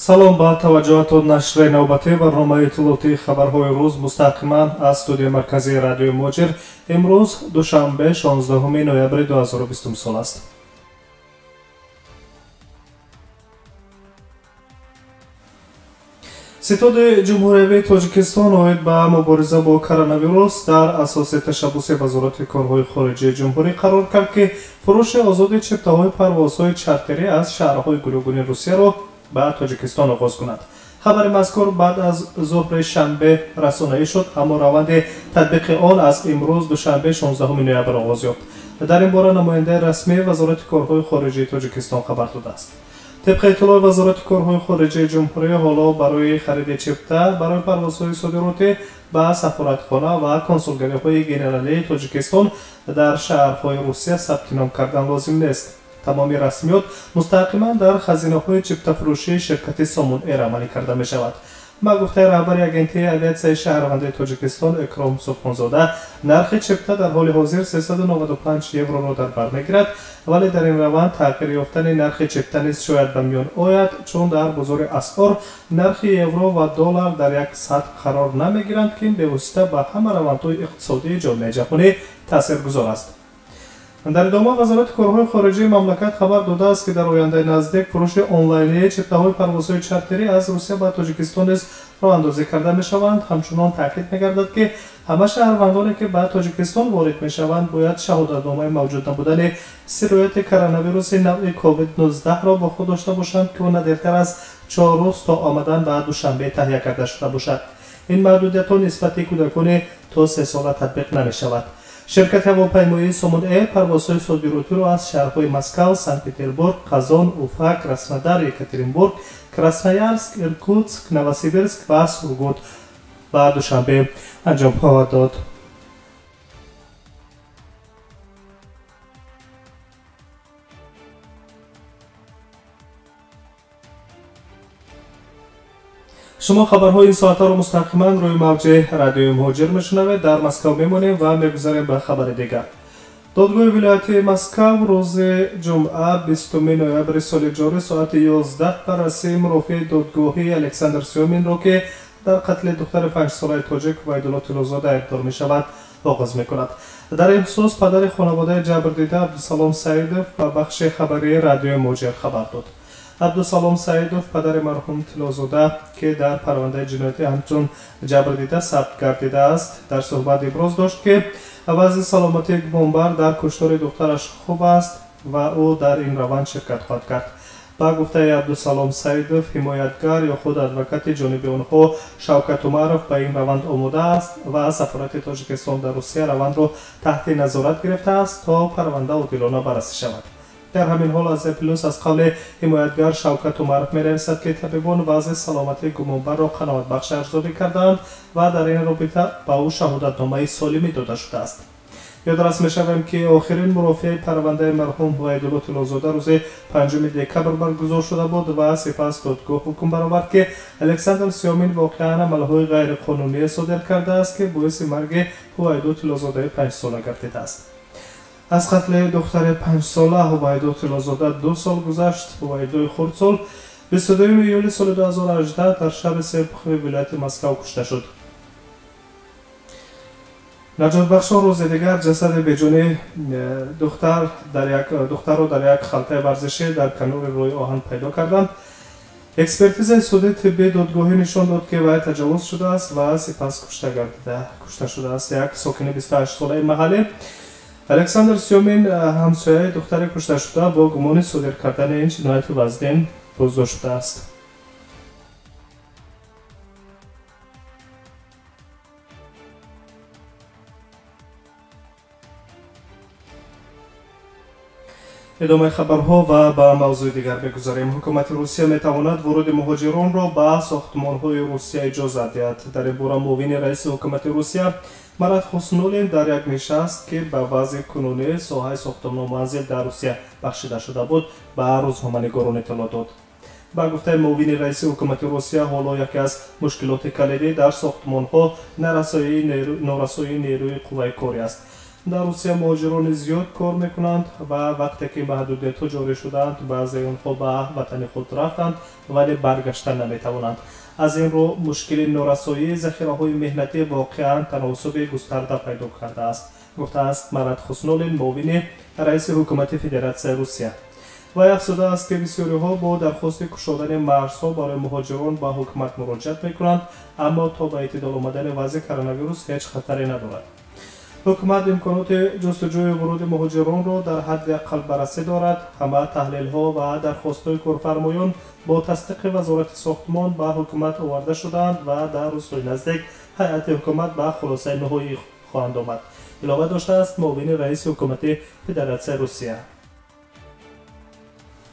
салом ба таваҷҷуҳатон. нашри навбатӣ барномаи иттилоотии хабарҳои рӯз мустақиман аз студияи марказии радиои Моҷир. имрӯз душанбе 16 ноябри 2020 сол аст. ситоди ҷумҳуриявии тоҷикистон оид ба мубориза бо коронавирус дар асоси ташаббуси вазорати корҳои хориҷии ҷумҳурӣ қарор кард, ки фурӯши озоди чиптаҳои парвозҳои чартерӣ аз шаҳрҳои гуногуни Русияро ба Тоҷикистон оғоз кунад. хабари мазкур баъд аз зуҳри шанбе расонаӣ шуд, аммо раванди татбиқи он аз имрӯз душанбе 16 ноябр оғоз ёфт. дар ин бора намояндаи расмии вазорати корҳои хориҷии Тоҷикистон хабар додааст. طبق اطلاع وزارت کارهای خارجه جمهوری، حالا برای خرید چپتا برای پروازهای صادراتی به سفارتخانه و کنسولگری‌های گنرالی تاجیکستان در شهرهای روسیه ثبت نام کردن لازم نیست. تمامی رسمیات مستقیما در خزینه‌های چپتا فروشی شرکت سامون ایر عملی کرده می‌شود. با گفته رهبر اگنتی اویاسیای شهروندان تاجیکستان اکرام سبحانزاده، نرخ چپتا در حال حاضر 395 یورو را در بر میگیرد، ولی در این روند تغییر یافتن نرخ چپتا نیز شاید به میان آید، چون در بازار اسعار نرخ یورو و دلار در یک سطح قرار نمیگیرند که به واسطه به همه روندهای اقتصادی جامعه جهانی تاثیرگذار است. در ادامه وزارت کارهای خارجه مملکت خبر داده است که در آینده نزدیک فروش آنلاینی چپتاهای پروازهای چارتری از روسیه به تاجیکستان نیز راهاندازی کرده میشوند. همچنان تاکید می‌گردد که همه شهروندانی که به تاجیکستان وارد میشوند باید شهادتنامه موجود نبودن سرایت کرونا نوع کووید 19 را با خود داشته باشند که نه دیرتر از 4 روز تا آمدن به دوشنبه تهیه کرده شده باشد. این محدودیت‌ها نسبت کودکان تا 3 ساله تطبیق نمی‌شود. شرکت هواپیمایی سامون ایر پروازهای صادراتی را از شهرهای مسکو، سنت پترزبورگ، قزان، اوفا، کراسنودار، یکاترینبورگ، کراسنویارسک، ایرکوتسک، نووسیبیرسک و سورگوت به دوشنبه انجام خواهد داد. شما خبرهای این ساعت را مستقیما روی موج رادیوی مهاجر میشنوید. در مسکو میمونیم و میگذاریم به خبر دیگر. دادگاه ولایتی مسکو روز جمعه 20 نوامبر سال جاری ساعت 11 بررسی مرافع دادگاهی الکساندر سیومین را که در قتل دختر 5 ساله تاجیک وحیدالله طلازاده اقدام می شود آغاز می کند. در این خصوص پدر خانواده جبر دیده عبدالسلام سعیدوف به بخش خبری رادیوی مهاجر خبر داد. عبدالسلام سعیدوف پدر مرحوم طلازاده که در پرونده جنایتی همچون جبر دیده ثبت گردیده است در صحبت ابراز داشت که وضع سلامتی گمانبر در کشتار دخترش خوب است و او در این روند شرکت خواهد کرد. با گفته عبدالسلام سعیدوف، حمایتگر یا خود ادوکات جانب آنها شوکت عمرов به این روند آماده است و سفارت تاجیکستان در روسیه روند را تحت نظارت گرفته است تا پرونده عادلانه بررسی شود. در همین حال از پلوس از قول حمایتگر شوکت عمرов می‌نویسد که طبیبان وضع سلامتی گمانبر را قناعت بخش ارزیابی کردند و در این رابطه به او شهادتنامه سالمی داده شده است. یادآور می‌شویم که آخرین مرافعه پرونده مرحوم وحیدالله طلازاده روز 5 دکبر برگزار شده بود و سپس دادگاه حکم برآورد که الکساندر سیومین واقعاً عمل‌های غیرقانونی صادر کرده است که باعث مرگ وحیدالله طلازاده 5 ساله گردیده است. از قتل دختر 5 ساله وحیدالله طلازاده 2 سال گذشت. وحیدالله خردسال 22 ایول سال 2018 در شب سپخ ولایت مسکو کشته شد. نجات بخشان روز دیگر جسد بیجان دختر را در یک خلطه ورزشی در کنار روی آهن پیدا کردند. اکسپرتیز سود طبی دادگاهی نشان داد که وی تجاوز شده است و سپس کشته شده است. یک ساکن 28 ساله محله الکساندر سیومین همسایه دختر کشته شده با گمان صادر کردن این جنایت وزدین بازداشت شده است. ادامه خبرها و به موضوع دیگر بگذاریم. حکومت روسیه میتواند ورود مهاجران را به ساختمان‌های روسیه اجازه دهد. در این باره معاون رئیس حکومت روسیه مراد حسنولین در یک نشست که به وضع کنونی ساحه ساختمان و منزل در روسیه بخشیده شده بود به روزنامه‌نگاران اطلاع داد. با گفته معاون رئیس حکومت روسیه، حالا یکی از مشکلات کلیدی در ساختمان‌ها نارسایی نیروی قوه کاری است. در روسیه مهاجران زیاد کار میکنند و وقتی که محدودیت‌ها جاری شدند بعضی آنها به وطن خود رفتند ولی برگشتن نمیتوانند. از این رو مشکل نارسایی ذخیره‌های مهنتی واقعا تناسب گسترده پیدا کرده است، گفته است مراد خوسنولین، معاون رئیس حکومت فدراسیون روسیه. و افزوده است که بسیاری ها با درخواست گشودن مرزها برای مهاجران به حکومت مراجعت میکنند، اما تا به اعتدال آمدن وضع کرونا ویروس هیچ خطری ندارد. حکومت امکانات جستجوی ورود مهاجران را در حد اقل بررسی دارد. همه تحلیل ها و درخواست های کارفرمایان با تصدیق وزارت ساختمان به حکومت آورده شدند و در روزهای نزدیک هیئت حکومت به خلاصه نهایی خواهند آمد. علاوه داشته است معاون رئیس حکومت فدراسیون روسیه.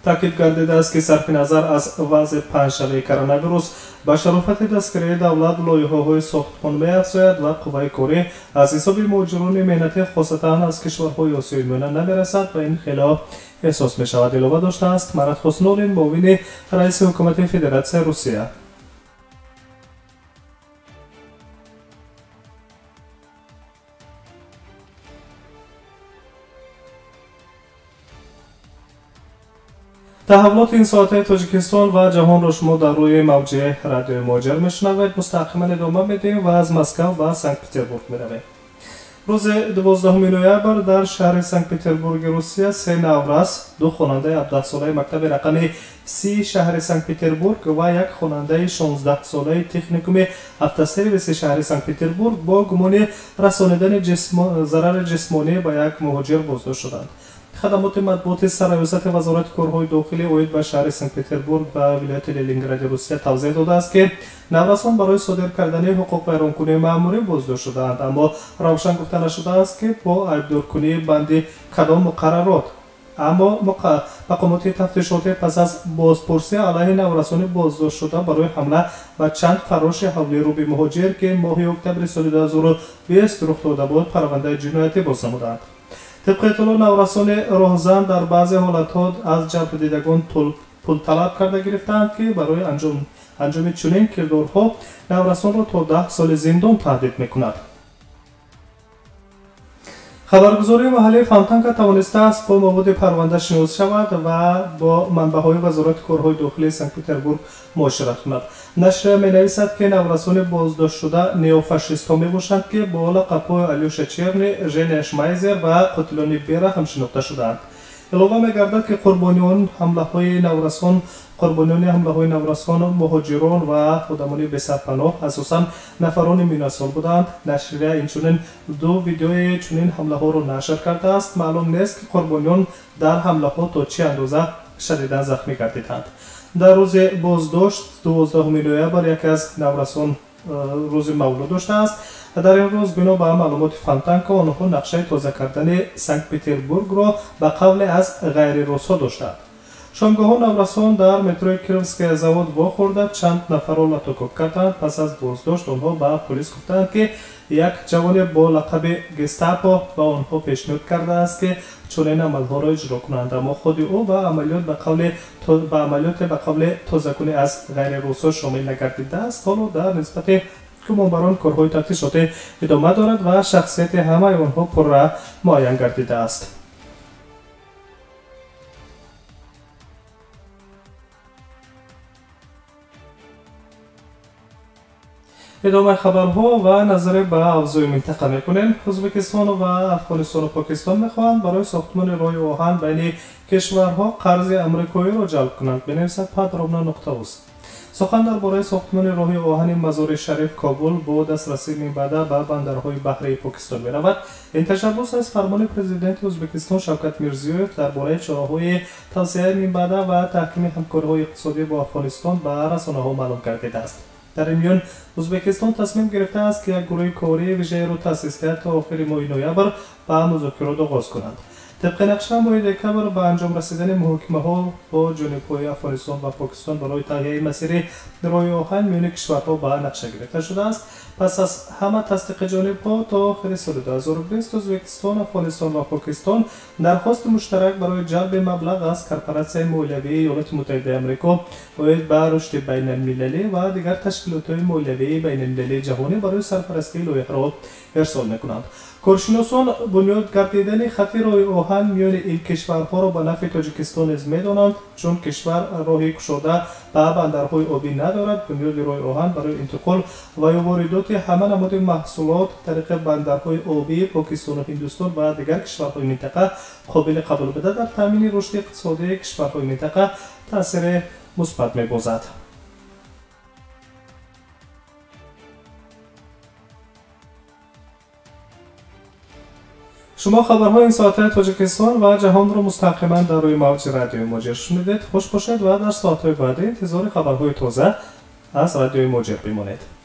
تاکید گردیده است که صرف نظر از وضع پنجشنبه کرونا ویروس به شرافت دستگیری دولت لایحه‌های ساختمان می‌افزاید و قوه کاری از حساب مهاجران مهنتی خاصتا از کشورهای آسیای میانه نمی‌رسد و این خلاف احساس می‌شود. علاوه داشته است مراد خوسنولین، معاون رئیس حکومت فدراسیون روسیه. تحولات این ساعته تاجیکستان و جهان را شما در روی موجه رادیو مهاجر میشنوید. مستقیما ادامه میدیم و از مسکو و سنت پتربورگ میرویم. روز 12 نوامبر در شهر سنت پتربورگ روسیه 3 نوروز دو خواننده 17 ساله مکتب رقم 30 شهر سنت پتربورگ و یک خواننده 16 ساله تکنیکوم هفته سرویس شهر سنت پتربورگ با گمان رسانیدن ضرر جسمانی به یک مهاجر بازداشت شدند. خدمات مطبوعات سرریاست وزارت کارهای داخلی اوید به شهر سنت پتربورگ و ولایت لنینگراد روسیه توضیح داده است که نوسان برای صادر کردن حقوق ویرانکنی مأموری بازداشت شدند، اما روشن گفته نشده است که با عیبدارکنی بند کدام مقررات. اما مقامات تفتیشاتی پس از بازپرسی علیه نورسان بازداشت شده برای حمله و چند فراش حولی رو به مهاجر که ماه اکتبر سال 2020 رخ داده بود پرونده جنایتی باز نمودند. طبق اطلاع نورسان راهزن در بعضی حالتها از جلب دیدگان پول طلب کرده گرفتند که برای انجام چنین کردارها نورسان را تا 10 سال زندان تهدید میکند. خبرگزاری محلی فانتانکا توانسته است با مواد پرونده شناس شود و با منبع‌های وزارت کارهای داخلی سنت پتربورگ معاشرت کند. نشر می‌نویسد که نورسان بازداشت شده نیوفاشیست‌ها میباشند که با لقب‌های الیوشا چرنی، ژن شمایزر و قاتلان بیره هم شناخته شدند. علاوه می‌گردد که قربانیان حمله‌های نورسان مهاجران و آدمان بی‌سرپناه اساساً نفران میانسال بودند. نشریه اینچنین دو ویدیوی چنین حمله‌ها را نشر کرده است. معلوم نیست که قربانیان در حمله‌ها تا چه اندازه شدیداً زخمی گردیدند. در روز بازداشت 12 نوامبر یک از نورسان روز مولود داشته است. در این روز بنا به معلومات فانتانکا آنها نقشه تازه کردن سنت پتربورگ را به قول از غیر روسا داشتند. شامگاه نورسان در متروی کیروسک زواد واخورده چند نفر را لاتوکوب کردند. پس از بازداشت آنها به پلیس گفتند که یک جوان با لقب گستاپو به آنها پیشنهاد کرده است که چنین عملها را اجرا کنند، اما خود او به عملیات به قول تازه‌کنی از غیر روسا شامل نگردیده است. حالا در نسبت گمانبران کارهای تفتیشاتی ادامه دارد و شخصیت همه آنها پر معین گردیده است. ادامه خبرها و نظر به اوضاع منطقه میکنیم. ازبکستان و افغانستان و پاکستان میخواهند برای ساختمان راه آهن بین کشورها قرض امریکایی را جلب کنند. بنویسد padrobna.uz. سخن درباره ساختمان راه آهن مزار شریف کابل با دسترسی منبعده به بندرهای بحری پاکستان میرود. این تشبس از فرمان پرزیدنت ازبکستان شوکت میرزیویف درباره چراهای توسعه منبعده و تحکیم همکاری‌های اقتصادی با افغانستان به رسانه‌ها معلوم گردیده است. در این میان ازبکستان تصمیم گرفته است که یک گروه کاری ویژه را تأسیس کرده تا آخر ماه نوامبر با مذاکرات آغاز کنند. طبق نقشه معاهده برای به انجام رسیدن محاکمه‌ها با جنوب‌های افغانستان و پاکستان برای تهیه مسیر راه آهن میان کشورها به نقشه گرفته شده است. پس از همه تصدیق جانب‌ها تا آخر سال 2020 ازبکستان، افغانستان و پاکستان درخواست مشترک برای جلب مبلغ از کارپراسیون مولوی ایالات متحده آمریکا باید به رشد بین المللی و دیگر تشکیلات مولوی بین المللی جهانی برای سرپرستی لایحه را ارسال می‌کنند. کارشناسان بنیاد گردیدن خط راه آهن میان این کشورها را به نفع تاجیکستان نیز می‌دانند، چون کشور راه گشاده به بندرهای آبی ندارد. بنیاد راه آهن برای انتقال و واردات همه نماد محصولات طریق بندرهای آبی پاکستان و هندوستان و دیگر کشورهای منطقه قابل قبول بوده در تامین رشد اقتصادی کشورهای منطقه تاثیر مثبت می‌باشد. شما خبرهای این ساعت تاجیکستان و جهان را مستقیما در روی موج رادیو موجر شنیدید. خوش باشد و در ساعت‌های بعدی انتظار خبرهای تازه از رادیو موجر بمانید.